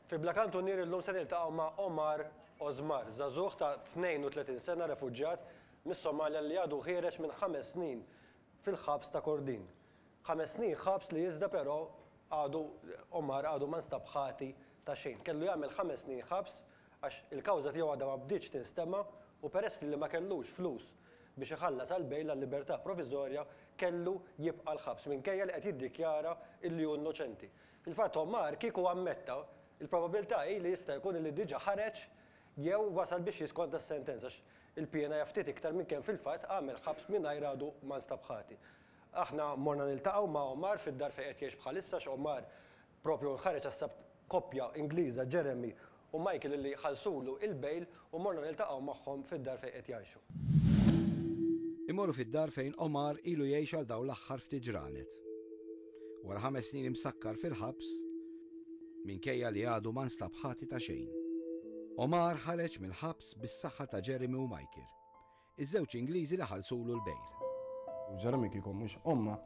Fi Black Antonier illum se niltaqgħu ma' Omar Ozmar, żagħżugħ ta' 32 sena refuġġjat mis-Somalja li għadu ħiereġ minn 5 snin fil-ħabs ta' Kordin. 5 snin ħabs li iżda però Omar għadu ma nstab ħati ta' xejn. Kellu jagħmel 5 snin ħabs għax il-kawża tiegħu għadha ma bdietx tinstema' u peress li ma kellux flus biex iħallas għall-bejl għall-libertà proviżorja kellu jibqa' l-ħabs minkejja li qed jiddikjara li hu innoċenti. Fil-fatt Omar kieku ammetta il-probabilità hi li jista' jkun li diġà ħareġ jew wasal biex jiskonta s-sentenza il-pjena jaftit iktar minn kemm fil-fatt għamel ħabs mingħajr għadu ma nstab ħati. Aħna morna niltaqgħu ma' Omar fid-dar fejn qed jgħix bħalissa Omar propju nħareġ għas-sabt koppja Ingliża Jeremy u Michael li ħalsulu il-bejl u morna niltaqgħu magħhom fid-dar fejn qed jgħixu. Imorru fid-dar fejn Omar ilu jgħix għal dawn l-aħħar ftit ġranet. Wara 5 snin imsakkar fil-ħabs minkejja li għadu ma nstab ħati ta' xejn. Omar ħareġ mill-ħabs bis-saħħa ta' Jeremy u Michael, iż-żewġ Ingliżi li ħalsulu l-bejl. Jeremy kieku mhux omma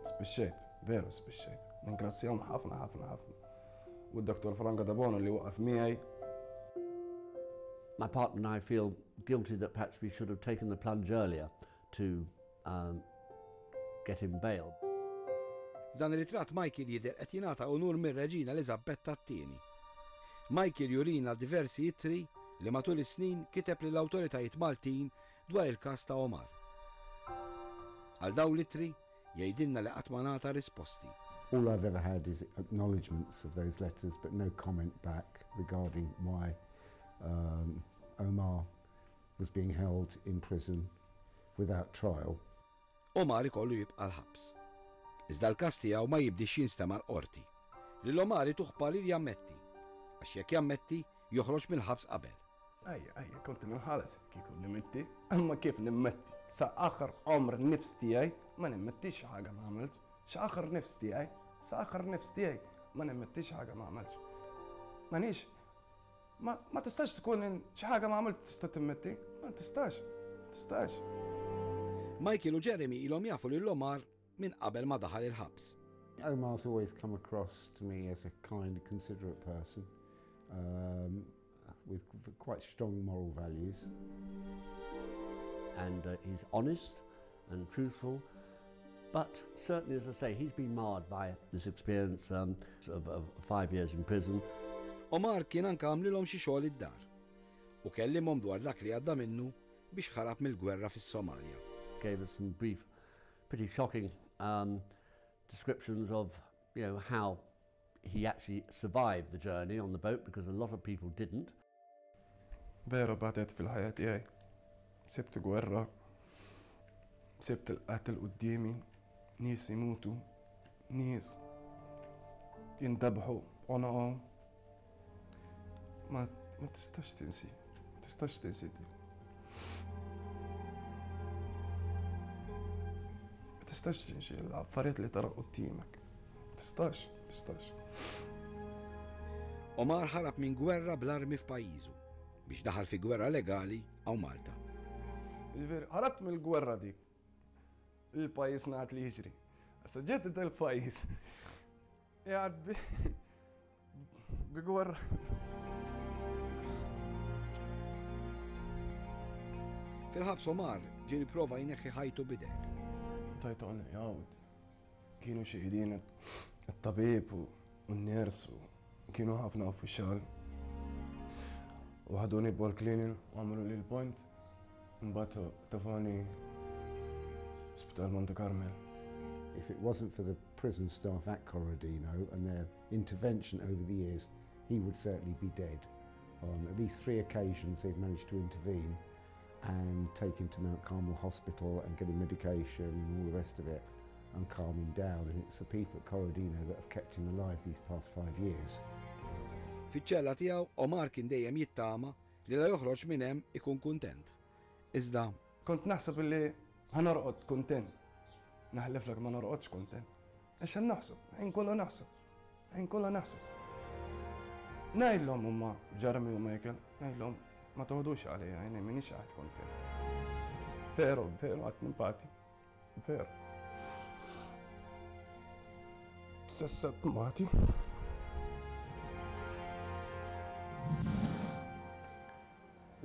spiċċejt, veru spiċċejt. Ningrazzjahom ħafna ħafna ħafna. U d-Dr. Franco Dabono li waqaf miegħi. My partner and I feel guilty that perhaps we should have taken the plunge earlier to get him bail. Dan ir-ritratt Michael jidher qed jingħata unur mir-Reġina Eliżabetta II. Michael jurina diversi ittri li matul is-snin kiteb lill-awtoritajiet Maltin dwar il-każ ta' Omar. Għal dawn l-ittri jgħidilna li qatt ma ngħata risposti. All I've ever had is acknowledgements of those letters, but no comment back regarding why Omar was being held in prison without trial. Omar ikollu jibqa' l-ħabs. Iżda l-każ tiegħu ma jibdix jinstema' l-qorti. Lil Omar tuħpa li jammetti, għax jekk jammetti joħroġ mill-ħabs qabel. Ejja, kont nimħalas kieku nimmetti, imma kif nimmetti? Sa aħħar għomr nifs tiegħi ma nimmettix xi ħaġa ma għamilx. X'aħħar nifs tiegħi, sa aħħar nifs tiegħi ma nimmettix ħaġa ma għamilx. M'għandix ma tistax tkun xi ħaġa ma għamilt tista' timmetti, ma tistax. Michael u Jeremy ilhom jafu lil Omar minn qabel ma daħal il-ħabs. Omar's always come across to me as a kind, considerate person with quite strong moral values. And he's honest and truthful, but certainly, as I say, he's been marred by this experience of 5 years in prison. Omar kien anke għamlilhom xi xogħol id-dar u kellimhom dwar dak li għadda minnu biex ħarab mill-gwerra fis-Somalja. Gave us some brief, pretty shocking descriptions of how he actually survived the journey on the boat, because a lot of people didn't. Veru badet fil-ħajja tiegħi. Sibt gwerra, sibt il-qatl qudiemi, nies imutu, nies jindabħu onqhom. Ma tistax tinsi, di. Ma tistax tinsi l-affarijiet li tara qudiemek. Tistax. Omar ħarab minn gwerra bl-armi f'pajjiżu biex daħal fi gwerra legali għaw Malta. Ħarabt mill-gwerra dik. Il-pajjiż ngħid li jiġri. Issa ġiet il-pajjiż. Jgħad bi gwerra. Fil-ħabs Omar ġie jipprova jneħħi ħajtu bidek. Tajtu għanna jgħawd. Kienu xeħidin it-tabib u n-ners u kienu ħafna uffiċjal. U ħaduni ball cleaning u għamlu li l-point. Mbagħad tafani Ospital Monte Carmel. If it wasn't for the prison staff at Corradino and their intervention over the years, he would certainly be dead. On at least 3 occasions they've managed to intervene and take him to Mount Carmel Hospital and get him medication and all the rest of it and calm him down. And it's the people at Corradino that have kept him alive these past 5 years. Fiċ-ċella tiegħu Omar kien dejjem jittama li la joħroġ minn hemm ikun kuntent. Iżda kont naħseb li ħanorqod kuntent. Naħleflek ma norqodx kuntent. Għax naħseb, ħin kollha naħseb. Ngħidlhom huma Jeremy u Michael, ngħidlhom ma toħdux għalija, jien minix qed kuntent. Veru għad nimpati. Veru. Sessat mati.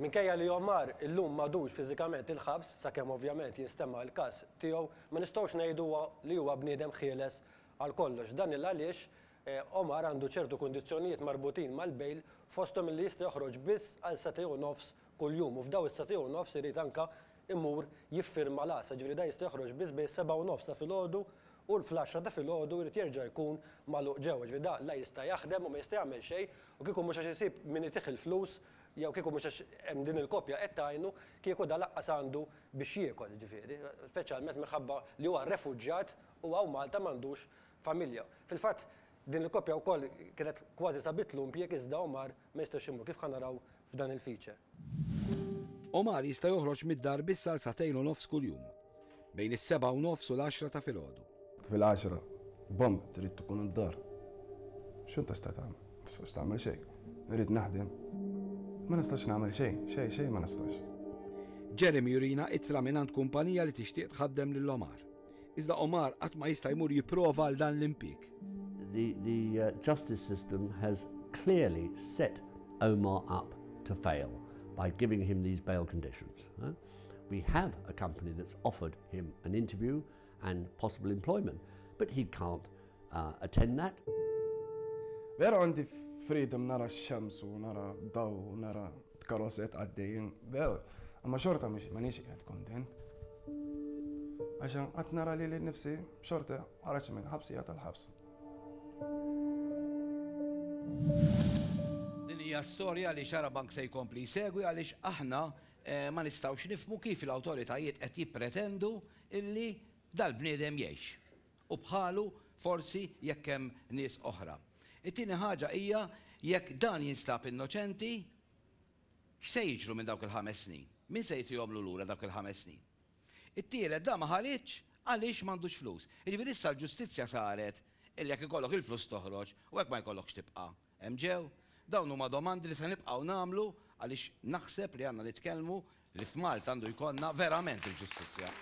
Minkejja li Omar illum madux fiżikament il-ħabs, sakemm ovvjament jinstema' l-każ tiegħu, ma nistgħux ngħidu li huwa bniedem ħieles għal kollox. Dan għaliex Omar għandu ċertu kundizzjonijiet marbutin mal-bejl fosthom li jista' joħroġ biss għal satej u nofs kuljum. U f'daw is-satej u nofs irid anke immur jiffirma l-għasa, ġifieri da jista' joħroġ biss bejn 7 u nofs ta' filgħodu u l-10 ta' filgħodu jrid jerġa' jkun magħluq ġewwa. Ġifieri da la jista' jaħdem u ma jista' jagħmel xejn u kieku mhux għax isib min itih il-flus jew kieku mhux għax hemm din il-kopja qed tgħinu kieku da laqqas għandu biex jiekol ġifieri, speċjalment minħabba li huwa refuġġjat u hawn Malta m'għandux familja. Fil-fatt din il-kopja wkoll kienet kważi sabitlu impjeg iżda Omar ma jistax imur kif ħanaraw f'dan il-feature. Omar jista' joħroġ mid-dar biss għal satejn u nofs kuljum, bejn is-7 u nofs u l-10 ta' filgħodu. Fil-10 bomb trid tkun id-dar. X'int tista' tagħmel? Ma tistax tagħmel xejn. Irid naħdem. Ma nistax nagħmel xejn ma nistax. Jeremy jurina ittra mingħand kumpanija li tixtieq tħaddem lil Omar. Iżda Omar qatt ma jista' jmur jipprova għal dan l-impjieg. The justice system has clearly set Omar up to fail by giving him these bail conditions. We have a company that's offered him an interview and possible employment, but he can't attend that. Vera għandi freedom nara x-xams u nara daw u nara karozet għaddejjin, vera, imma xorta m'għandix qiegħed kontent. Għaxan qatt nara li nnifsi xorta ħareġ minn ħabsija tal-ħabs. Din hija storja li Xarabank se jkompli jsegwi għaliex aħna ma nistgħux nifhmu kif l-awtoritajiet qed jippretendu illi dal-bniedem jgħix u bħalu forsi jekk hemm nies oħra. It-tieni ħaġa hija jekk dan jinstab innoċenti, x'se jiġru minn dawk il-5 snin? Min se jtihomlu lura dawk il-5 snin? It-tielet da ma ħareġ għaliex m'għandux flus. Jiġifieri issa l-ġustizzja saret illi jekk ikollok il-flus toħroġ u hekk ma jkollokx tibqa'. Hemm ġew? Dawn huma domandi li se nibqgħu nagħmlu għaliex naħseb li għandna nitkellmu li f'Malta għandu jkollna verament il-ġustizzja.